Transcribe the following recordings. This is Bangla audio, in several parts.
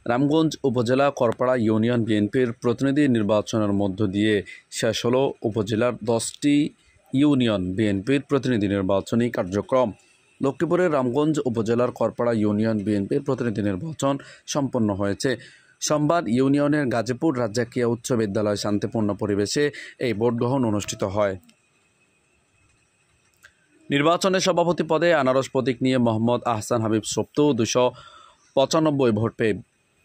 রামগঞ্জ উপজেলা করপাড়া ইউনিয়ন বিএনপির প্রতিনিধি নির্বাচনের মধ্য দিয়ে শেষ হলো উপজেলার 10টি ইউনিয়ন বিএনপির প্রতিনিধি নির্বাচনী কার্যক্রম। লক্ষ্মীপুরের রামগঞ্জ উপজেলার করপাড়া ইউনিয়ন বিএনপির প্রতিনিধি নির্বাচন সম্পন্ন হয়েছে। সোমবার ইউনিয়নের গাজীপুর রাজ্জাকিয়া উচ্চ বিদ্যালয়ে শান্তিপূর্ণ পরিবেশে এই ভোট গ্রহণ অনুষ্ঠিত হয়। নির্বাচনে সভাপতি পদে আনারস প্রতীক নিয়ে মোহাম্মদ আহসান হাবিব সপ্তু 295 ভোট পেয়ে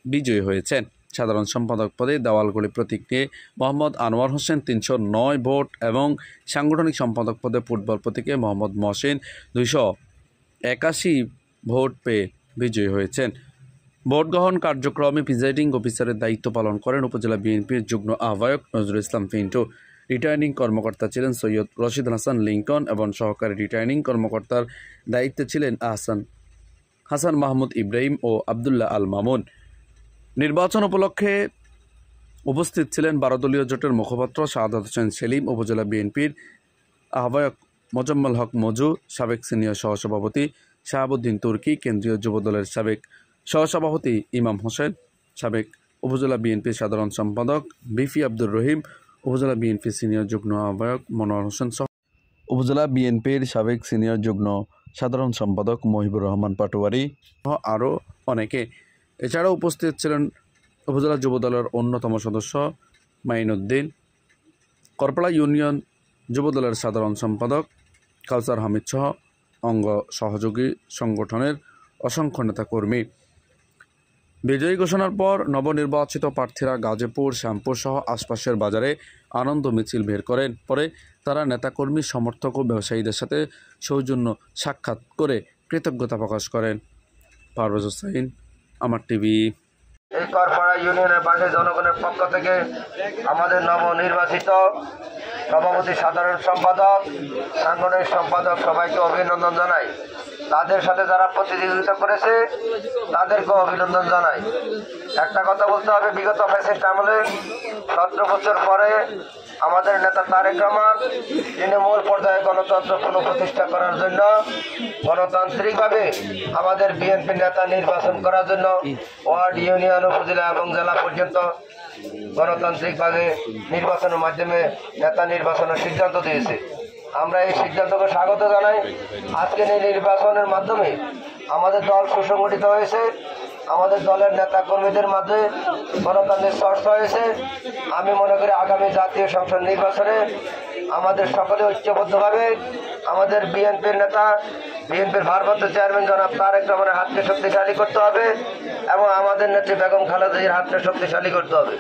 বিজয়ী হয়েছেন। সাধারণ সম্পাদক পদে দেওয়ালগুড়ি প্রতীক নিয়ে মোহাম্মদ আনোয়ার হোসেন 309 ভোট এবং সাংগঠনিক সম্পাদক পদে ফুটবল প্রতীকে মোহাম্মদ মহসিন 281 ভোট পেয়ে বিজয়ী হয়েছেন। ভোট গ্রহণ কার্যক্রমে প্রিজাইডিং অফিসারের দায়িত্ব পালন করেন উপজেলা বিএনপির যুগ্ম আহ্বায়ক নজরুল ইসলাম পিন্টু। রিটার্নিং কর্মকর্তা ছিলেন সৈয়দ রশিদ হাসান লিঙ্কন এবং সহকারী রিটার্নিং কর্মকর্তার দায়িত্বে ছিলেন হাসান মাহমুদ ইব্রাহিম ও আবদুল্লাহ আল মামুন। নির্বাচন উপলক্ষে উপস্থিত ছিলেন 12 দলীয় জোটের মুখপাত্র শাহাদাত হোসেন সেলিম, উপজেলা বিএনপির আহ্বায়ক মোজাম্মেল হক মজু, সাবেক সিনিয়র সহসভাপতি শাহাবুদ্দিন তুর্কি, কেন্দ্রীয় যুবদলের সাবেক সহসভাপতি ইমাম হোসেন, সাবেক উপজেলা বিএনপির সাধারণ সম্পাদক বিপি আব্দুর রহিম, উপজেলা বিএনপির সিনিয়র যুগ্ম আহ্বায়ক মনোয়ার হোসেন সহ উপজেলা বিএনপির সাবেক সিনিয়র যুগ্ম সাধারণ সম্পাদক মহিবুর রহমান পাটোয়ারি সহ আরও অনেকে। এছাড়াও উপস্থিত ছিলেন উপজেলা যুবদলের অন্যতম সদস্য মাইনুদ্দিন, করপাড়া ইউনিয়ন যুবদলের সাধারণ সম্পাদক কাউসার হামিদ সহ অঙ্গ সহযোগী সংগঠনের অসংখ্য নেতাকর্মী। বিজয়ী ঘোষণার পর নবনির্বাচিত প্রার্থীরা গাজীপুর, শ্যামপুর সহ আশপাশের বাজারে আনন্দ মিছিল বের করেন। পরে তারা নেতাকর্মী, সমর্থক ও ব্যবসায়ীদের সাথে সৌজন্য সাক্ষাৎ করে কৃতজ্ঞতা প্রকাশ করেন। পারভেজ হোসেন, আমার টিভি। এই করপাড়া ইউনিয়নের পাশে জনগণের পক্ষ থেকে আমাদের নবনির্বাচিত সভাপতি, সাধারণ সম্পাদক, সাংগঠনিক সম্পাদক সবাইকে অভিনন্দন জানাই। তাদের সাথে যারা প্রতিযোগিতা করেছে তাদেরকেও অভিনন্দন জানাই। একটা কথা বলতে হবে, বিগত ফ্যাসিস্ট আমলে 17 বছর পরে আমাদের নেতা তারেক রহমান তৃণমূল পর্যায়ে গণতন্ত্র পুনঃপ্রতিষ্ঠা করার জন্য গণতান্ত্রিকভাবে আমাদের বিএনপি নেতা নির্বাচন করার জন্য ওয়ার্ড, ইউনিয়ন, উপজেলা এবং জেলা পর্যন্ত গণতান্ত্রিকভাবে নির্বাচনের মাধ্যমে নেতা নির্বাচনের সিদ্ধান্ত দিয়েছে। আমরা এই সিদ্ধান্তকে স্বাগত জানাই। আজকের এই নির্বাচনের মাধ্যমে আমাদের দল সুসংগঠিত হয়েছে, আমাদের দলের নেতা কর্মীদের মাঝে গণতন্ত্রের চর্চা হয়েছে। আমি মনে করি আগামী জাতীয় সংসদ নির্বাচনে আমাদের সকলে ঐক্যবদ্ধভাবে আমাদের বিএনপির নেতা, বিএনপির ভারপ্রাপ্ত চেয়ারম্যান জনাব তারেক রহমানের হাতকে শক্তিশালী করতে হবে এবং আমাদের নেত্রী বেগম খালেদা জিয়ার হাতকে শক্তিশালী করতে হবে।